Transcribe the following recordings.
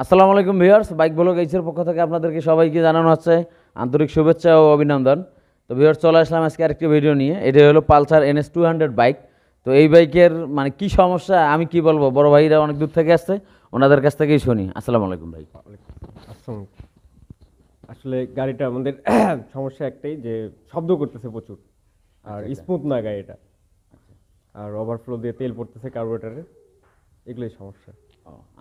আসসালামু আলাইকুম viewers, bike blog এইচের পক্ষ থেকে আপনাদেরকে সবাইকে জানানো হচ্ছে আন্তরিক শুভেচ্ছা ও অভিনন্দন। তো ভিউয়ার্স, চলে আসলাম আজকে আরেকটি ভিডিও নিয়ে। এটা হলো পালসার NS 200 বাইক। তো এই বাইকের মানে কি সমস্যা আমি কি বলবো, বড় ভাইরা অনেক দূর থেকে আসছে, ওনাদের কাছ থেকেই শুনি। আসসালামু আলাইকুম ভাই। আসসালামু আলাইকুম। আসলে গাড়িটা আমাদের সমস্যা একটাই যে শব্দ করতেছে প্রচুর, আর স্মুথ না গাড়িটা, আর ওভারফ্লো দিয়ে তেল পড়তেছে কার্বোরেটরে, এগুলোই সমস্যা।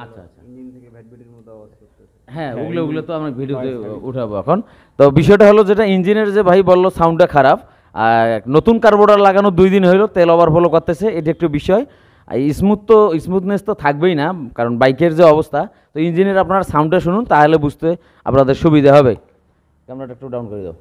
আচ্ছা আচ্ছা, ইঞ্জিন থেকে ভ্যাট মতো আওয়াজ করতেছে। হ্যাঁ হ্যাঁ, ওগুলো ওগুলো তো আমরা ভিডিওতে noise উঠাবো এখন। তো বিষয়টা হলো যেটা ইঞ্জিনের যে ভাই বললো সাউন্ডটা খারাপ, আর নতুন কার্বোরেটর লাগানো 2 দিন হলো, তেল ওভারফ্লো করতেছে, এটা একটু বিষয়। আর স্মুথনেস তো থাকবেই না, কারণ বাইকের যে অবস্থা। তো ইঞ্জিনের আপনারা সাউন্ডটা শুনুন, তাহলে বুঝতে আপনাদের সুবিধা হবে। ক্যামেরাটা একটু ডাউন করে দাও।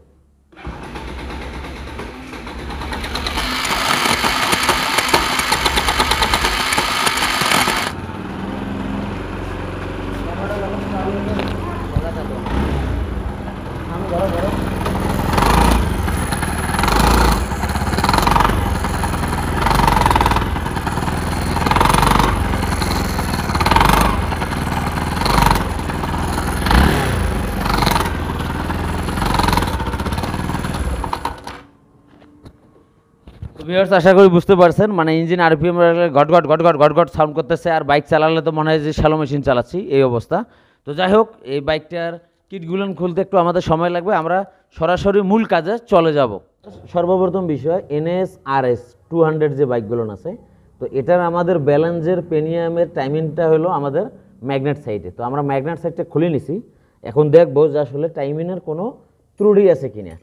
ভিউয়ার্স, আশা করি বুঝতে পারছেন, মানে ইঞ্জিন আরপিএম ঘট ঘট ঘট ঘট ঘট ঘট সাউন্ড করতেছে, আর বাইক চালালে তো মনে হয় যে শ্যালো মেশিন চালাচ্ছি, এই অবস্থা। তো যাই হোক, এই বাইকটার কিটগুলো খুলতে একটু আমাদের সময় লাগবে, আমরা সরাসরি মূল কাজে চলে যাব। সর্বপ্রথম বিষয়, NS RS 200 যে বাইকগুলো আছে, তো এটার আমাদের ব্যালেন্সের পেনিয়ামের টাইমিংটা হলো আমাদের ম্যাগনেট সাইডে। তো আমরা ম্যাগনেট সাইডটা খুলে নিছি, এখন দেখবো যে আসলে টাইমিংয়ের কোনো ত্রুটি আছে কিনা।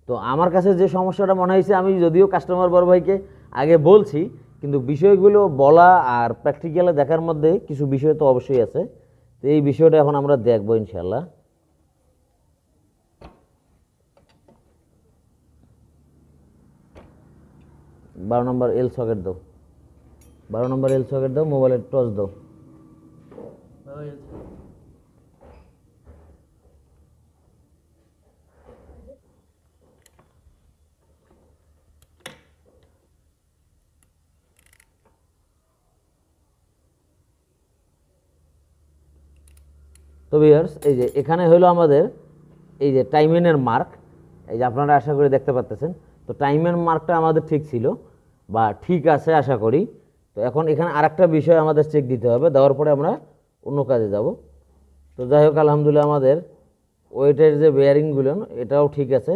তো আমার কাছে যে সমস্যাটা মনে হয়েছে, আমি যদিও কাস্টমার বড় ভাইকে আগে বলছি, কিন্তু বিষয়গুলো বলা আর প্র্যাকটিক্যালে দেখার মধ্যে কিছু বিষয় তো অবশ্যই আছে। তো এই বিষয়টা এখন আমরা দেখবো ইনশাল্লাহ। বারো নম্বর এল সকেট দাও, 12 নম্বর এল সকেট দাও, মোবাইলের টর্চ দাও। তো ভিউয়ার্স, এই যে এখানে হলো আমাদের এই যে টাইমিংয়ের মার্ক, এই যে আপনারা আশা করি দেখতে পাচ্ছেন। তো টাইমের মার্কটা আমাদের ঠিক ছিল বা ঠিক আছে আশা করি। তো এখন এখানে আরেকটা বিষয় আমাদের চেক দিতে হবে, দেওয়ার পরে আমরা অন্য কাজে যাব। তো যাই হোক, আলহামদুলিল্লাহ আমাদের ওয়েটের যে বেয়ারিংগুলো এটাও ঠিক আছে।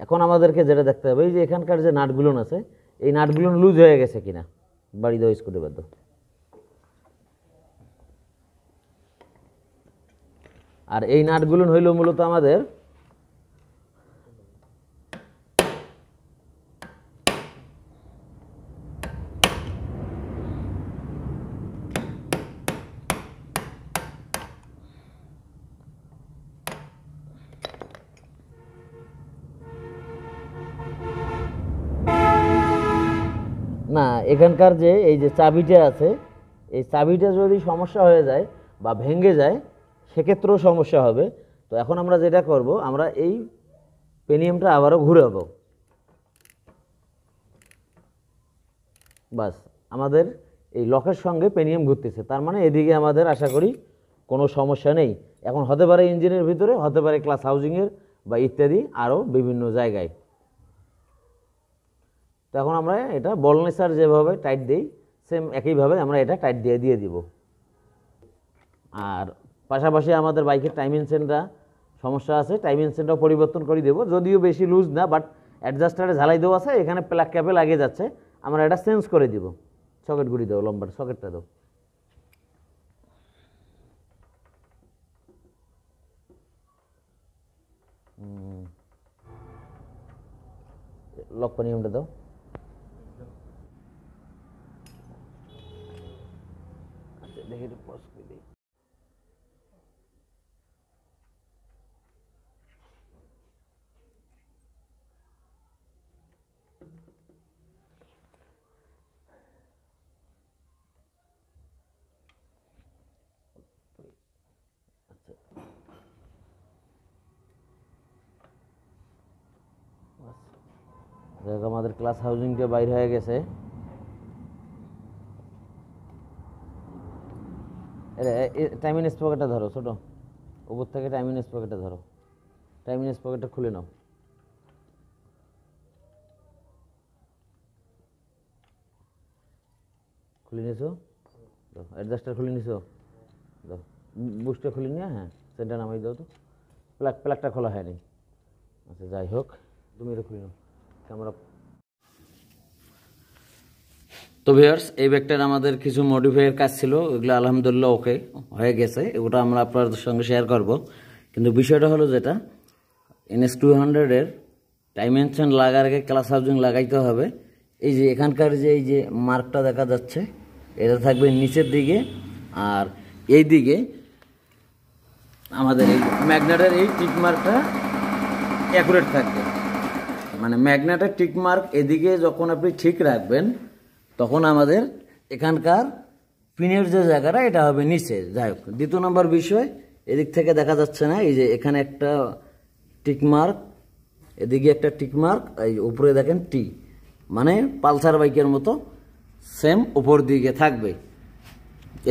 এখন আমাদেরকে যেটা দেখতে হবে, এই যে এখানকার যে নাটগুলো আছে, এই নাটগুলো লুজ হয়ে গেছে কিনা। বাড়ি দাও, স্ক্রুড্রাইভার দাও। আর এই নাটগুলো হইল মূলত আমাদের না, এখানকার যে এই যে চাবিটা আছে, এই চাবিটা যদি সমস্যা হয়ে যায় বা ভেঙে যায়, সেক্ষেত্রেও সমস্যা হবে। তো এখন আমরা যেটা করব, আমরা এই পেনিয়ামটা আবারও ঘুরাবো। বাস, আমাদের এই লকের সঙ্গে পেনিয়াম ঘুরতেছে, তার মানে এদিকে আমাদের আশা করি কোনো সমস্যা নেই। এখন হতে পারে ইঞ্জিনের ভিতরে, হতে পারে ক্লাস হাউজিংয়ের বা ইত্যাদি আরও বিভিন্ন জায়গায়। তো এখন আমরা এটা বলনেসার যেভাবে টাইট দিই, সেম একইভাবে আমরা এটা টাইট দিয়ে দিব। আর পাশাপাশি আমাদের বাইকের টাইমিং চেনটা সমস্যা আছে, টাইমিং চেনটাও পরিবর্তন করে দেবো, যদিও বেশি লুজ না, বাট অ্যাডজাস্টারে ঝালাই দেওয়া আছে, এখানে প্লাগ ক্যাপে লাগিয়ে যাচ্ছে, আমরা এটা চেঞ্জ করে দিব। সকেট গুড়ি দাও, লম্বার সকেটটা দাও। লক পানিয়ামটা দাও। আচ্ছা, দেখি একটু পজ করে দিই। দেখ, আমাদের ক্লাস হাউজিংটা বাইর হয়ে গেছে। টাইমিং স্পকেটটা ধরো ছোট, উপর থেকে টাইমিং স্পকেটটা ধরো, টাইমিং স্পকেটটা খুলে নাও। খুলে নিয়েছো? দাও অ্যাডজাস্টার খুলে নিয়েছো? দাও বুস্টটা খুলে নিয়ে, হ্যাঁ সেটা নামাই দাও তো। প্লাগটা খোলা হয়নি। আচ্ছা যাই হোক, তুমি এটা খুলে নাও ক্যামেরা। তো ভিউয়ার্স, এই ব্যাগটার আমাদের কিছু মডিফাইয়ের কাজ ছিল, ওইগুলো আলহামদুলিল্লাহ ওকে হয়ে গেছে, ওটা আমরা আপনাদের সঙ্গে শেয়ার করব। কিন্তু বিষয়টা হলো যেটা, NS200-এর ডাইমেনশন লাগার আগে ক্লাস হাউজিং লাগাইতে হবে। এই যে এখানকার যে এই যে মার্কটা দেখা যাচ্ছে, এটা থাকবে নিচের দিকে, আর এই দিকে আমাদের এই ম্যাগনেটের এই টিক মার্কটা অ্যাকুরেট থাকবে। মানে ম্যাগনেটের টিক মার্ক এদিকে যখন আপনি ঠিক রাখবেন, তখন আমাদের এখানকার পিনের যে জায়গাটা এটা হবে নিচে। যাই হোক, দ্বিতীয় নম্বর বিষয়, এদিক থেকে দেখা যাচ্ছে না, এই যে এখানে একটা টিক মার্ক, এদিকে একটা টিক মার্ক, এই উপরে দেখেন টি, মানে পালসার বাইকের মতো সেম উপর দিকে থাকবে।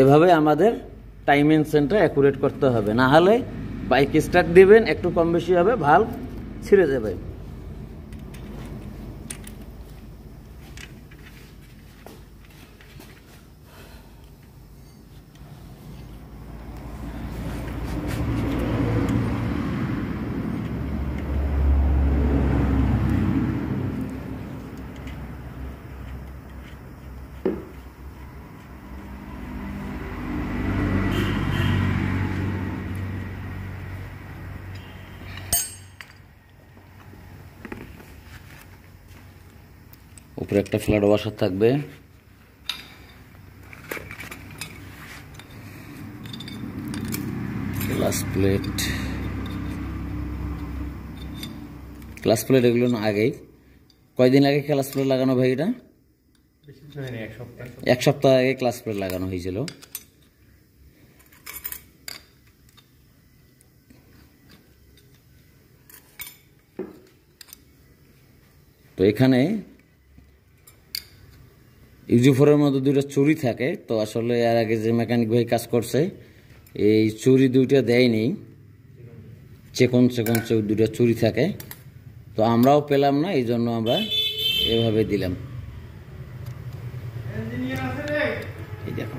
এভাবে আমাদের টাইমেনশনটা অ্যাকুরেট করতে হবে, না হলে বাইক স্টার্ট দিবেন একটু কম বেশি হবে, ভাল্ব ছিঁড়ে যাবে। উপরে একটা ফ্ল্যাট ওয়াশার থাকবে, ক্লাস প্লেট এগুলো না আগেই, কয়দিন আগে ক্লাস প্লেট লাগানো ভাই? এটা এক সপ্তাহ আগে ক্লাস প্লেট লাগানো হয়েছিল। তো এখানে ইউজি4-এর মধ্যে দুইটা চুরি থাকে, তো আসলে এর আগে যে মেকানিক ভাই কাজ করছে এই চুরি দুইটা দেয়নি, চেকন দুইটা চুরি থাকে, তো আমরাও পেলাম না, এই জন্য আমরা এভাবে দিলাম। এই দেখো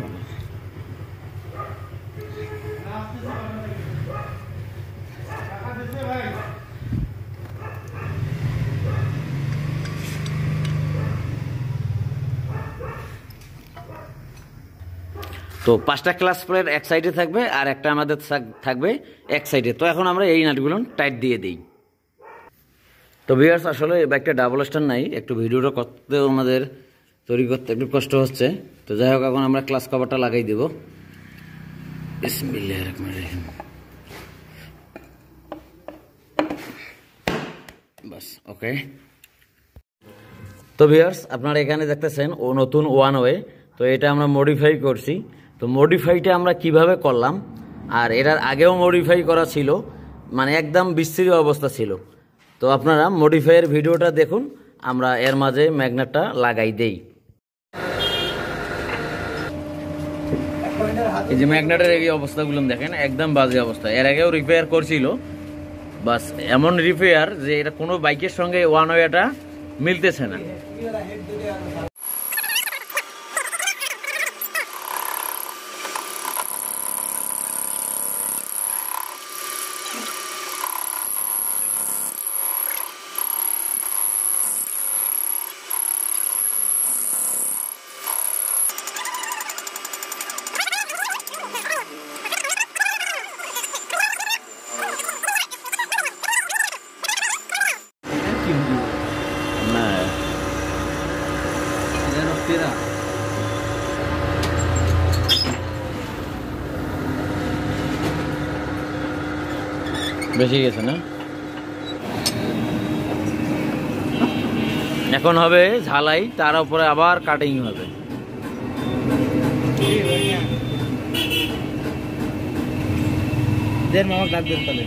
তো 5টা ক্লাস প্লেট এক সাইডে থাকবে আর একটা আমাদের থাকবে এক সাইডে। তো এখন আমরা এই নাটগুলো টাইট দিয়ে দিই। তো ভিউয়ার্স, আসলে এই বাইকটা ডাবল স্টার নাই, একটু ভিডিওটা করতেও আমাদের তৈরি করতে একটু কষ্ট হচ্ছে। তো যাই হোক, এখন আমরা ক্লাস কভারটা লাগাই দেব। বিসমিল্লাহির রহমানির রহিম। বাস ওকে। তো ভিউয়ার্স, আপনারা এখানে দেখতেছেন ও নতুন ওয়ান ওয়ে, তো এটা আমরা মডিফাই করছি। তো মডিফাইটা আমরা কিভাবে করলাম, আর এটার আগেও মডিফাই করা ছিল, মানে একদম বিস্তৃত অবস্থা ছিল। তো আপনারা মডিফাইয়ের ভিডিওটা দেখুন, আমরা এর মাঝে ম্যাগনেটটা লাগাই দেই। এই যে ম্যাগনেটের এই অবস্থাগুলো দেখেন, একদম বাজে অবস্থা। এর আগেও রিপেয়ার করছিল, বাস এমন রিপেয়ার যে এটা কোনো বাইকের সঙ্গে ওয়ান ওয়েটা মিলতেছে না। বেশি গেছে না? এখন হবে ঝালাই, তার উপরে আবার কাটিং হবে। মামা ডাক দেন তাহলে।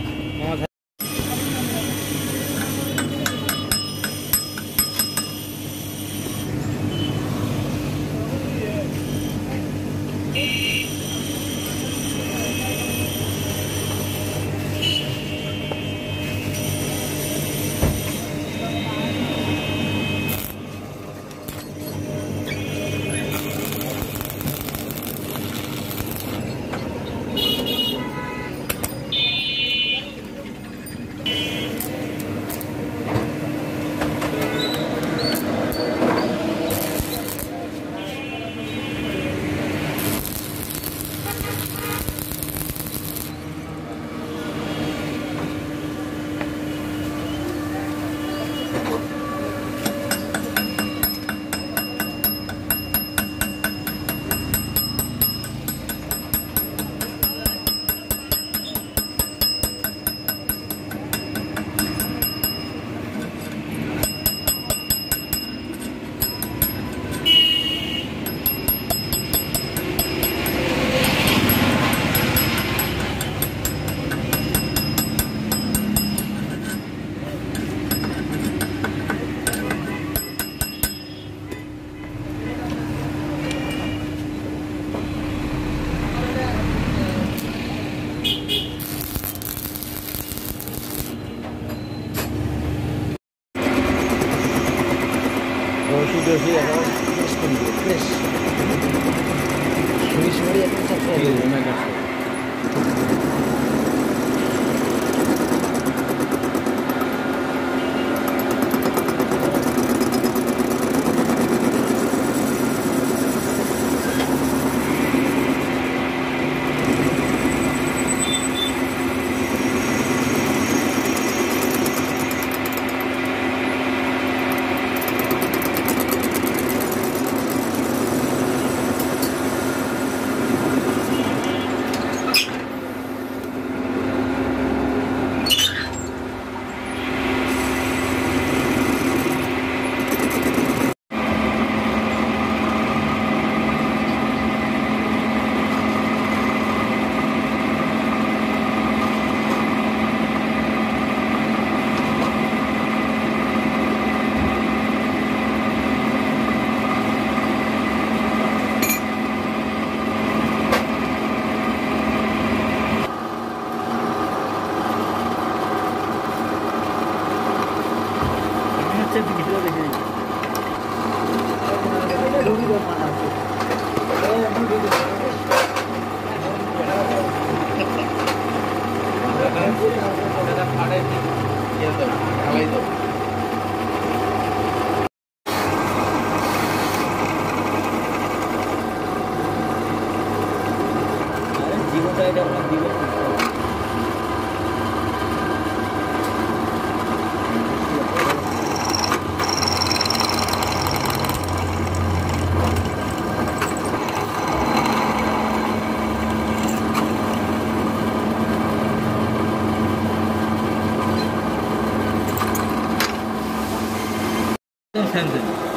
রশি একেবারে ফ্রেশ করে দিবে, ফ্রেশ সরিষাবাড়ি একটা চাকরি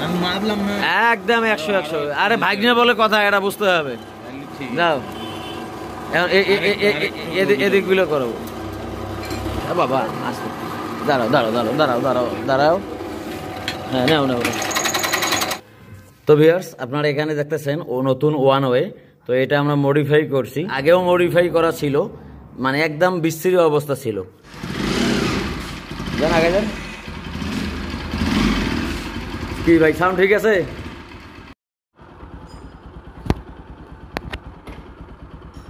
আমি মারলাম না। একদম 100 আরে ভাগ্নে বলে কথা, এটা বুঝতে হবে। যাও এখন এদিকগুলো করো বাবা, আসতে দাঁড়াও দাঁড়াও দাঁড়াও দাঁড়াও দাঁড়াও দাঁড়াও, হ্যাঁ নাও নাও। তো ভিউয়ার্স আপনারা এখানে দেখতেছেন ও নতুন ওয়ান ওয়ে, তো এটা আমরা মডিফাই করছি, আগেও মডিফাই করা ছিল, মানে একদম বিস্তৃত অবস্থা ছিল। যান আগে যান। কি ভাই সাউন্ড ঠিক আছে?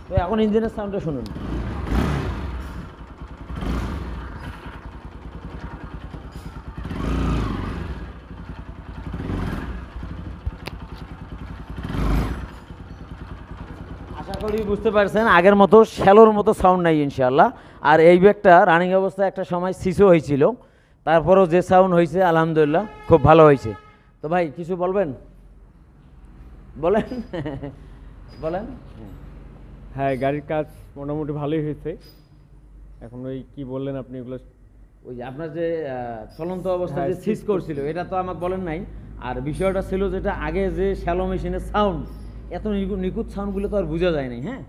তো এখন ইঞ্জিনের সাউন্ডটা শুনুন। আশা করি বুঝতে পারছেন আগের মতো শ্যালোর মতো সাউন্ড নাই ইনশাআল্লাহ। আর এই ব্যাগটা রানিং অবস্থায় একটা সময় সিসো হয়েছিল, তারপরেও যে সাউন্ড হয়েছে আলহামদুলিল্লাহ খুব ভালো হয়েছে। তো ভাই কিছু বলবেন? বলেন বলেন। হ্যাঁ, গাড়ির কাজ মোটামুটি ভালোই হয়েছে। এখন ওই কি বললেন আপনি এগুলো? ওই যে আপনার যে চলন্ত অবস্থায় যে হ্যাঁ, সিজ করছিল এটা তো আমাকে বলেন নাই। আর বিষয়টা ছিল যেটা আগে যে শ্যালো মেশিনের সাউন্ড, এত নিখুঁত সাউন্ডগুলো তো আর বোঝা যায় নাই। হ্যাঁ,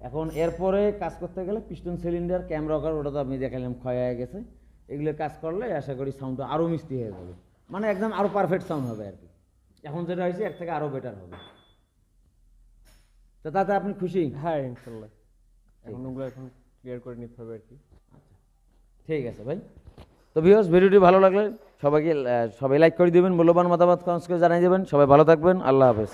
এখন এরপরে কাজ করতে গেলে পিস্টন সিলিন্ডার ক্যাম রকার ওটা তো আপনি দেখালাম ক্ষয় হয়ে গেছে, এগুলো কাজ করলে আশা করি সাউন্ডটা আরও মিষ্টি হয়ে যাবে, মানে একদম আরও পারফেক্ট সাউন্ড হবে আর কি। এখন যেটা হয়েছে এর থেকে আরও বেটার হবে। তো তাতে আপনি খুশি? হ্যাঁ ইনশাল্লাহ। এখন ওগুলো এখন ক্লিয়ার করে নিতে হবে আর কি। আচ্ছা ঠিক আছে ভাই। তো ভিউয়ার্স ভিডিওটি ভালো লাগলে সবাই লাইক করে দেবেন, মূল্যবান মতামত কমেন্টস করে জানিয়ে দেবেন। সবাই ভালো থাকবেন, আল্লাহ হাফেজ।